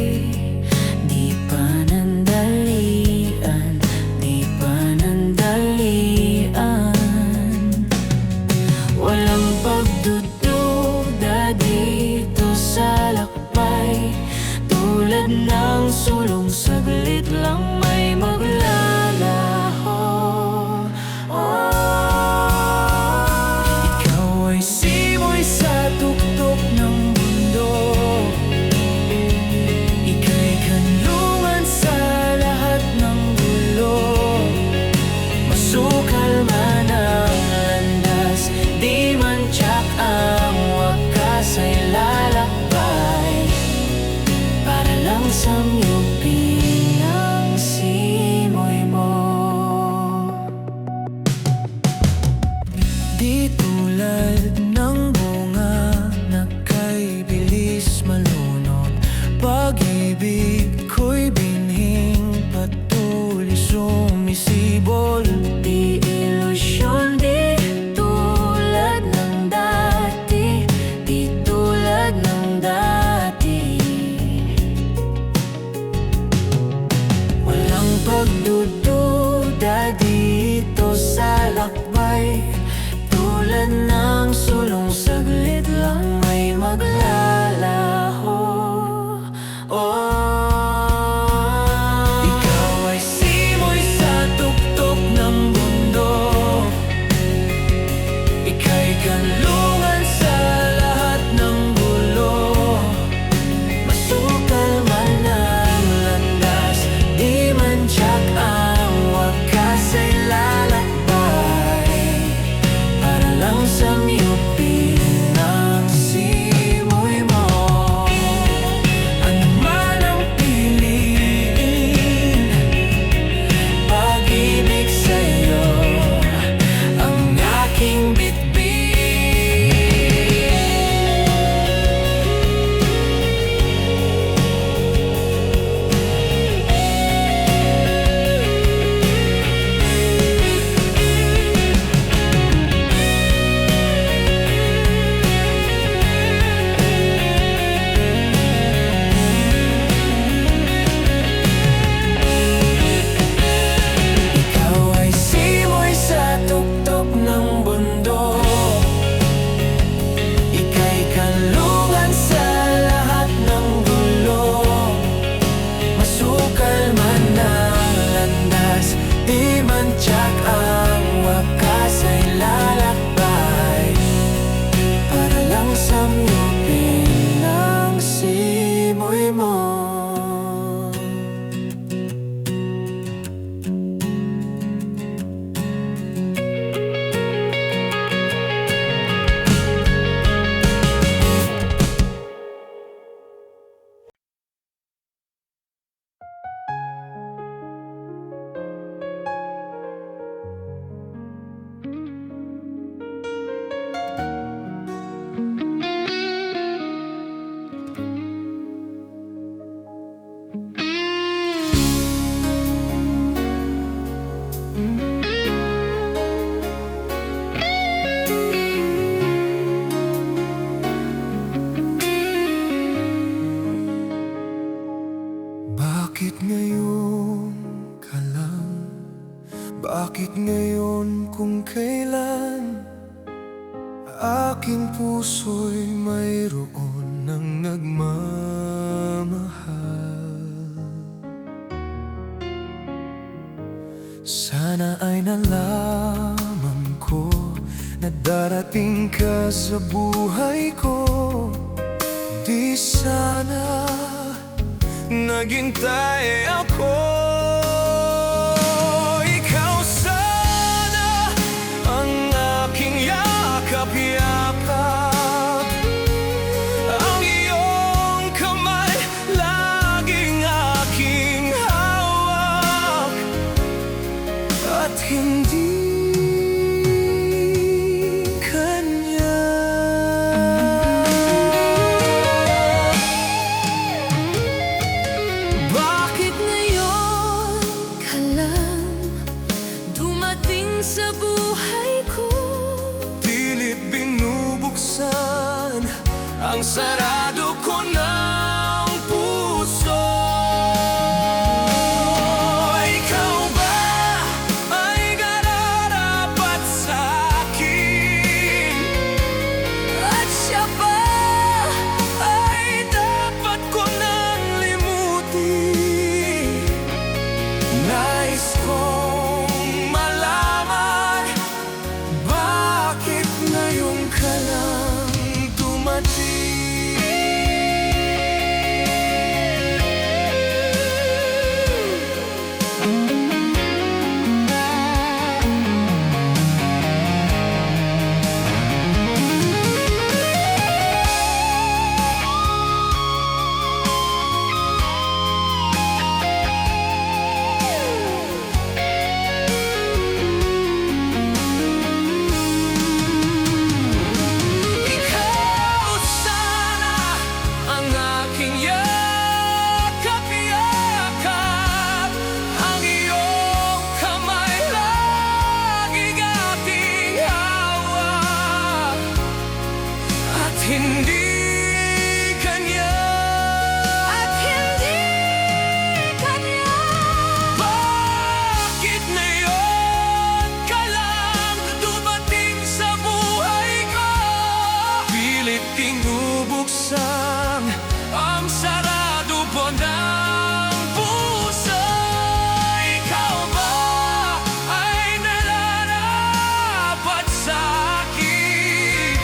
Speaker 2: di panandalian, di panandalian. Walang pagdududa dito sa lakbay, tulad ng sulong saglit lang may maglalaho. Ikaw ay simoy sa tuktok ng mundo, ika'y kanlungan sa lahat ng gulo. Masukal man ang landas, di man tiyak ang wakas ay lalakbay para lang samyupin ang simoy mo. Di tulad ng bunga na kay bilis malunod, pag-ibig ko'y binhing patuloy sumisibol. Di ilusyon, di tulad ng dati, di tulad ng dati. Walang pagdududa dito sa lakbay, tulad ng sulong saglit lang may maglalaho. Ikaw ay simoy sa tuktok ng mundo, ika'y kanlungan sa lahat ng gulo. Masukal man ang landas, di man tiyak ang wakas ay lalakbay para lang samyupin ang simoy mo. Ano man ang piliin, pag-ibig sa'yo ang aking bitbit. Ikaw ay simoy sa tuktok ng bundok, ika'y kanlungan sa lahat ng gulo. Masukal man ang landas, di man tiyak ang wakas ay lalakbay para lang samyupin ang simoy mo. Bakit ngayon ka lang? Bakit ngayon kung kailan aking puso'y mayroon ng nagmamahal? Sana ay nalaman ko na darating ka sa buhay ko. Di sana naghintay ako. Ikaw sana ang aking yakap-yakap, ang iyong kamay laging aking hawak, at hindi kanya. Bakit ngayon ang sarado ko ng puso. Ikaw ba ay nararapat sa akin? At siya ba ay dapat ko nang limutin? Nais kong malaman, bakit ngayon ka lang dumating? Ikaw sana ang aking yakap-yakap, ang iyong kamay laging aking hawak, at hindi kanya. Bakit ngayon ka lang dumating sa buhay ko? Pilit ding bubuksan ang sarado po ng puso. Ikaw ba ay nararapat sa akin?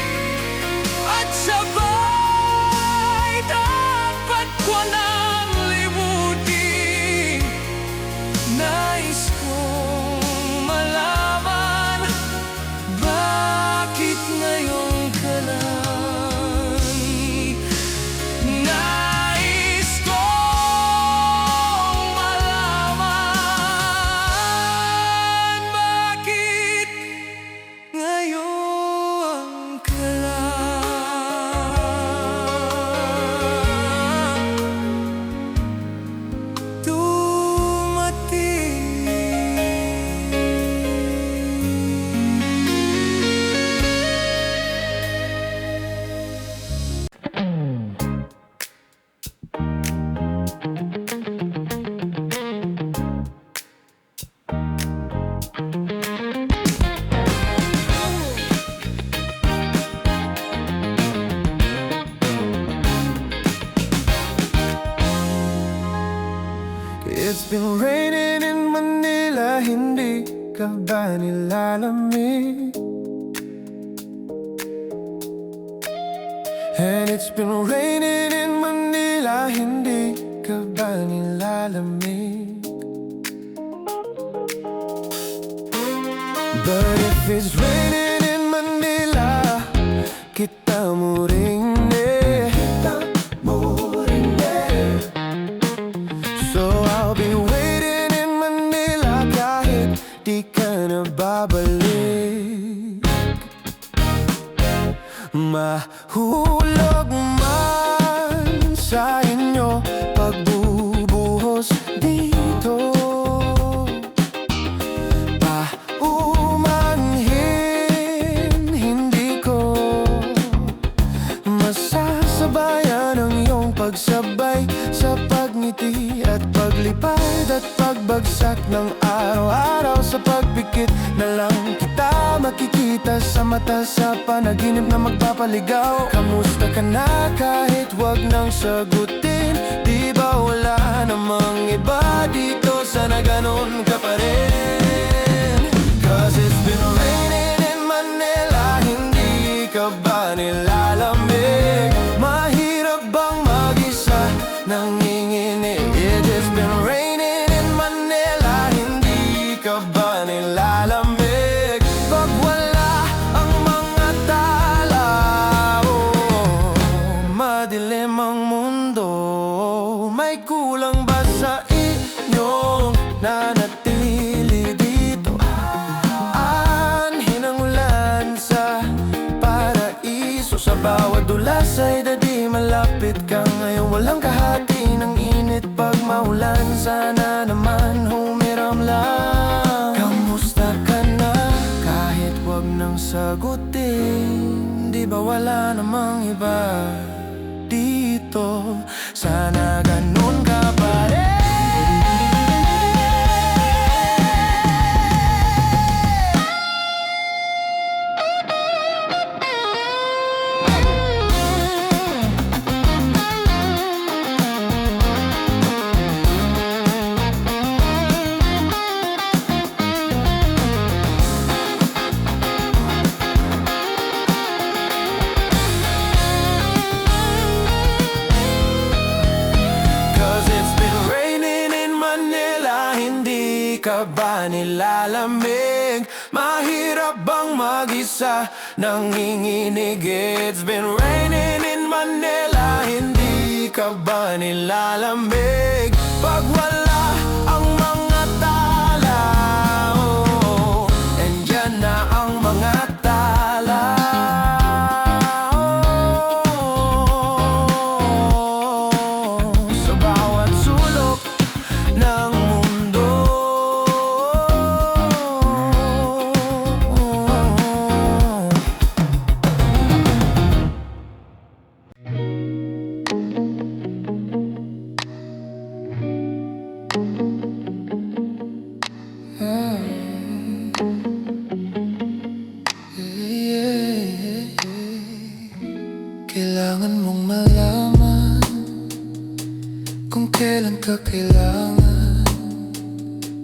Speaker 2: At sabay dapat ko nang limutin? Nais kong malaman, bakit ngayon ka lang? Nais kong malaman, bakit ngayon ka lang
Speaker 3: It's been raining in Manila, hindi ka ba nilalamig? And it's been raining in Manila, hindi ka ba nilalamig? But if it's raining in Manila, kita mo ring So I'll be waiting in Manila kahit di ka na babalik. Mahulog man sa inyo pagbubuhos dito, paumanhin hindi ko masasabayan ang iyong pagsabay sa pagngiti at paglipad at pagbagsak ng araw-araw. Sa pagpikit na lang kita makikita sa mata, sa panaginip na magpapaligaw. Kamusta ka na kahit wag nang sagutin? Di ba wala namang iba dito, sana ganon ka pa rin? Cause it's been raining in Manila, hindi ka ba nilalamig? Mahirap bang mag-isa nanginginig? It has been raining in Manila, hindi ka ba nilalamig? Pag wala ang mga tala, madilim ang mundo. May kulang ba sa inyong nanatili dito? Anhin ang ulan sa paraiso, sa bawat dulas ay dadi malapit ka ngayon. Walang kahati ng init pag maulan, sana naman humiram lang. Kamusta ka na kahit wag nang sagutin? Di ba wala namang iba ito. Sana ganun ka pa rin. Cause it's been raining in Manila, hindi ka ba nilalamig? Mahirap bang mag-isa nanginginig? It's been raining in Manila, hindi ka ba nilalamig? Pag wala ang mga tala, oh, andyan na ang mga tala. Sa bawat sulok ng mundo. Kailangan mong malaman kung kailan ka kailangan.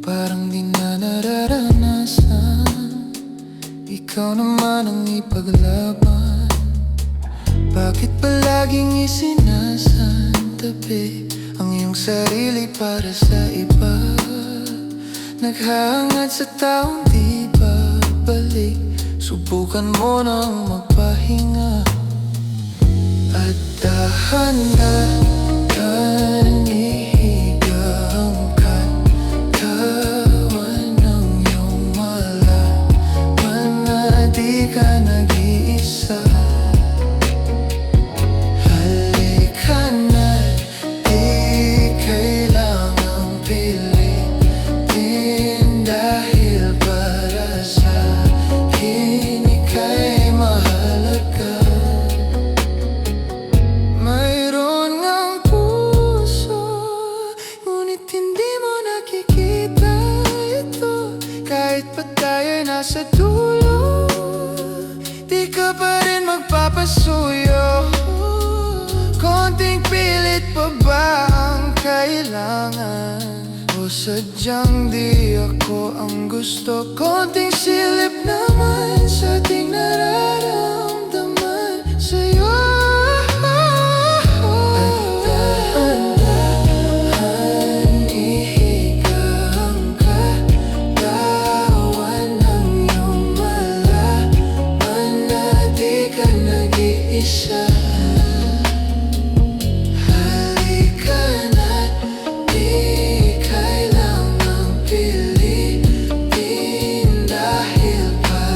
Speaker 3: Parang di na nararanasan, ikaw naman ang ipaglaban. Bakit palaging isinasantabi ang iyong sarili para sa iba? Naghahangad sa taong di babalik, subukan mo nang magpahinga. At dahan-dahan ihiga ang katawan ng iyong malaman na di ka nag-iisa. Halika na't di kailangang pilitin, dahil para sa akin ika'y mahalaga. Mayroon ngang puso, ngunit hindi mo nakikita ito. Kahit pa tayo'y nasa dulo, di ka pa rin magpapasuyo. Konting pilit pa ba ang kailangan? O sadyang di ako ang gusto? Konting silip naman sa ating nararamdaman sa'yo. Isa. Halika na't di kailangang pilitin, dahil para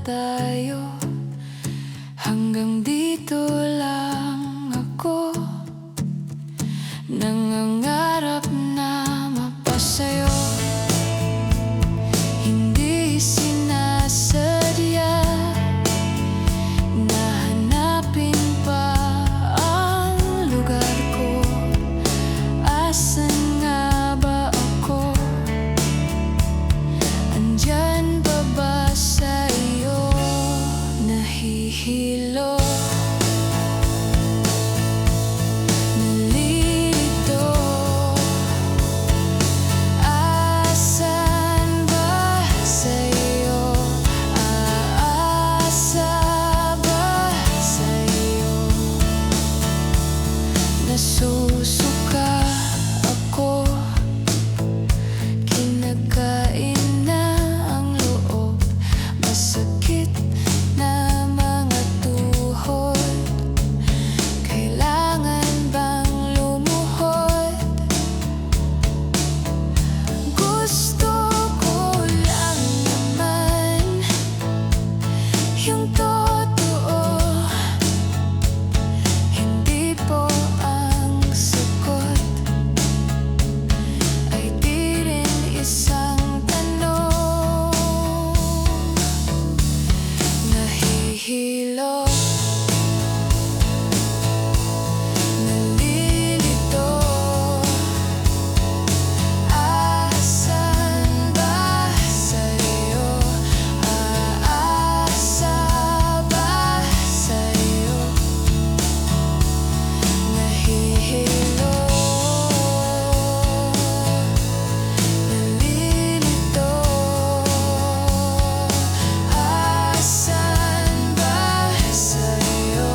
Speaker 1: tayo. Hanggang dito lang ako, nangangarap na mapasayo. Hindi sinasadya na hanapin pa ang lugar ko. Asan nga ba ako? Andyan pa ba sa iyo? Nahihilo, nalilito. Asan ba sa iyo? Aasa ba sa iyo? Nasusuka ako, kinakain na ang loob, masakit na mga tuhod. Kailangan bang lumuhod? Gusto ko lang naman yung totoo, hindi po ang sagot ay di rin isang tanong. Nahihilo, nalilito. Asan ba sa iyo? Aasa ba sa iyo? Nahihilo, nalilito. Asan ba sa iyo?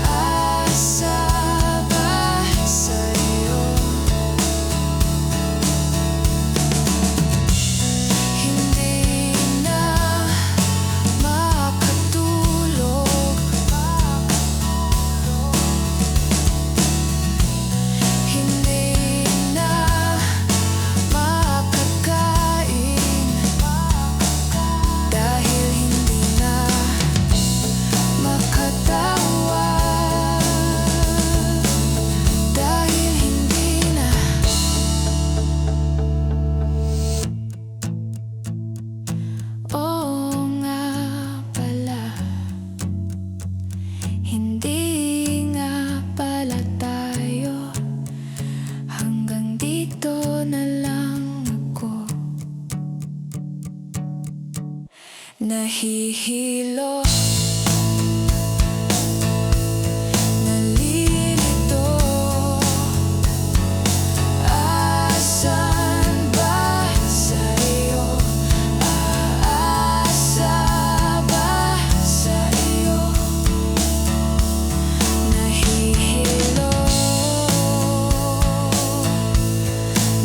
Speaker 1: Aasa ba sa iyo? Hindi na makatulog, hindi na makakain, dahil hindi na makatawa, dahil hindi na. Oo nga pala, hindi nga pala tayo. Hanggang dito na lang ako, nahihilo, nalilito. Asan ba sa iyo? Aasa ba sa iyo? Nahihilo,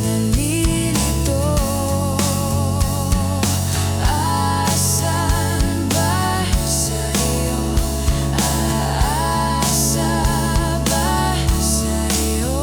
Speaker 1: nalilito. Asan ba sa iyo? Aasa ba sa iyo?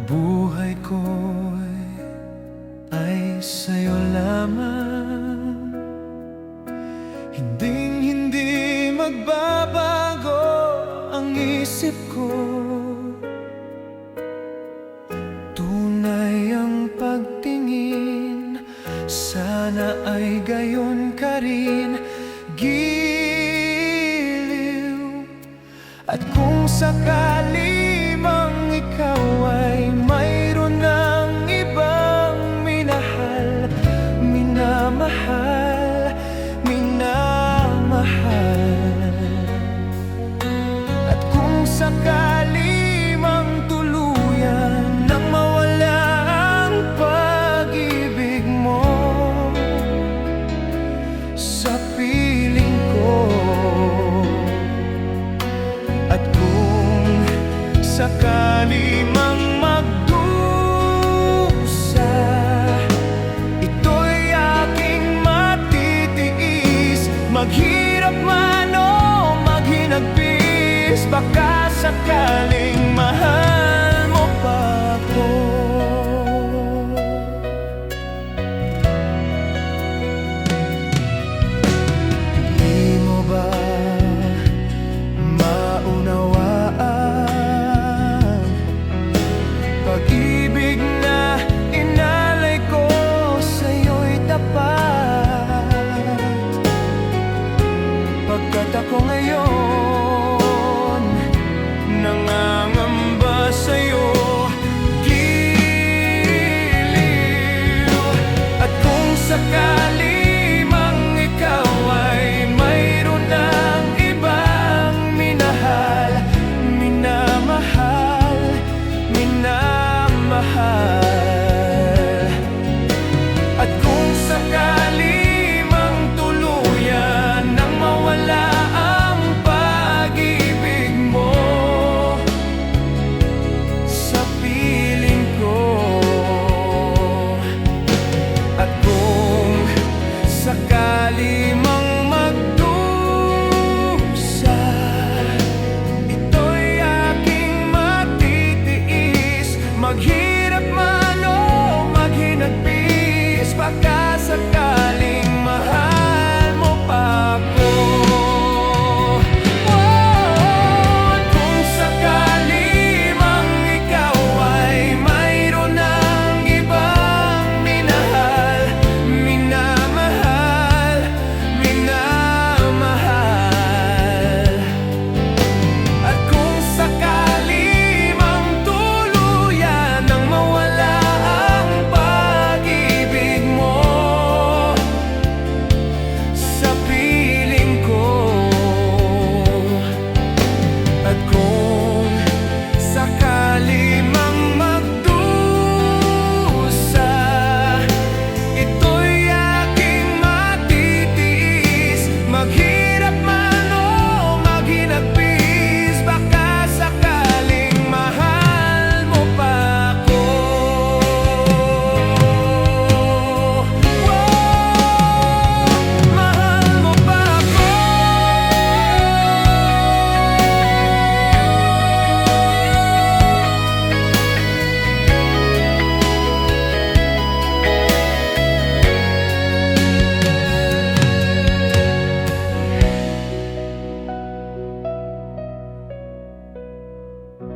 Speaker 3: Buhay ko'y ay sa'yo lamang, hindi magbabago ang isip ko. Tunay ang pagtingin, sana ay gayon ka rin, giliw. At kung sakali mang ikaw ay mayroon ng ibang minahal, minamahal, minamahal. At kung sakali mang magdusa. Ito'y aking matitiis, maghirap man o maghinagpis, baka sakali